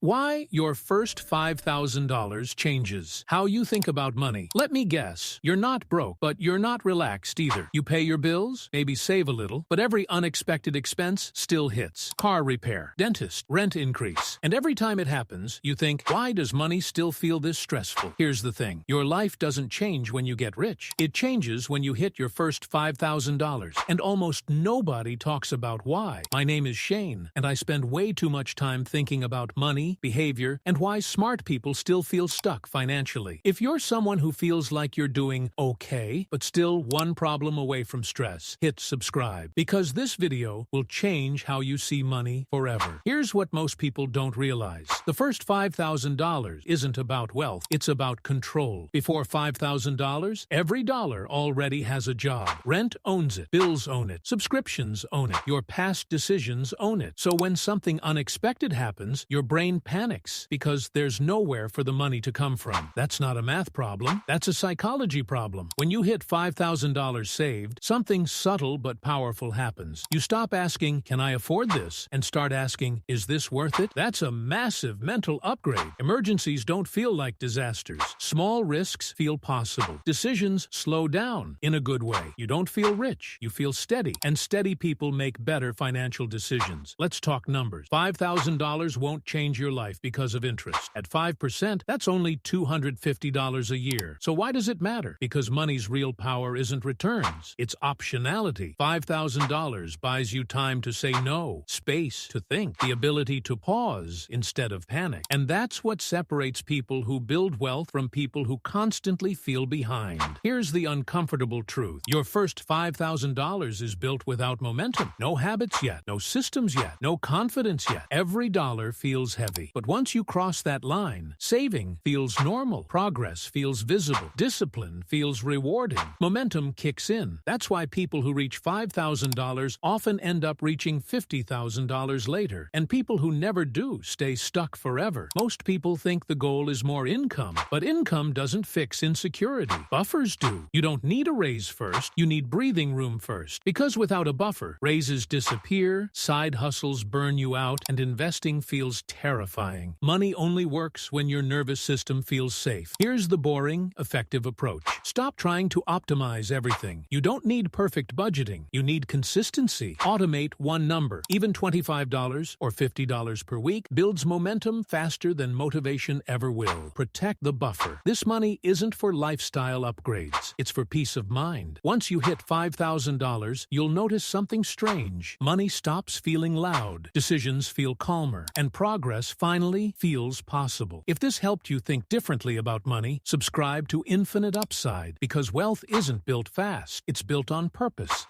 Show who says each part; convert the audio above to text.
Speaker 1: Why your first $5,000 changes how you think about money. Let me guess, you're not broke, but you're not relaxed either. You pay your bills, maybe save a little, but every unexpected expense still hits. Car repair, dentist, rent increase. And every time it happens, you think, why does money still feel this stressful? Here's the thing. Your life doesn't change when you get rich. It changes when you hit your first $5,000. And almost nobody talks about why. My name is Shane, and I spend way too much time thinking about money, behavior, and why smart people still feel stuck financially. If you're someone who feels like you're doing okay, but still one problem away from stress, hit subscribe, because this video will change how you see money forever. Here's what most people don't realize. The first $5,000 isn't about wealth, it's about control. Before $5,000, every dollar already has a job. Rent owns it, bills own it, subscriptions own it, your past decisions own it. So when something unexpected happens, your brain panics because there's nowhere for the money to come from. That's not a math problem. That's a psychology problem. When you hit $5,000 saved, something subtle but powerful happens. You stop asking, can I afford this? And start asking, is this worth it? That's a massive mental upgrade. Emergencies don't feel like disasters. Small risks feel possible. Decisions slow down in a good way. You don't feel rich. You feel steady. And steady people make better financial decisions. Let's talk numbers. $5,000 won't change your life because of interest. At 5%, that's only $250 a year. So why does it matter? Because money's real power isn't returns. It's optionality. $5,000 buys you time to say no, space to think, the ability to pause instead of panic. And that's what separates people who build wealth from people who constantly feel behind. Here's the uncomfortable truth. Your first $5,000 is built without momentum. No habits yet. No systems yet. No confidence yet. Every dollar feels heavy. But once you cross that line, saving feels normal. Progress feels visible. Discipline feels rewarding. Momentum kicks in. That's why people who reach $5,000 often end up reaching $50,000 later. And people who never do stay stuck forever. Most people think the goal is more income, but income doesn't fix insecurity. Buffers do. You don't need a raise first. You need breathing room first. Because without a buffer, raises disappear, side hustles burn you out, and investing feels terrifying. Money only works when your nervous system feels safe. Here's the boring, effective approach. Stop trying to optimize everything. You don't need perfect budgeting. You need consistency. Automate one number. Even $25 or $50 per week builds momentum faster than motivation ever will. Protect the buffer. This money isn't for lifestyle upgrades. It's for peace of mind. Once you hit $5,000, you'll notice something strange. Money stops feeling loud. Decisions feel calmer. And progress finally feels possible. If this helped you think differently about money, subscribe to Infinite Upside, because wealth isn't built fast. It's built on purpose.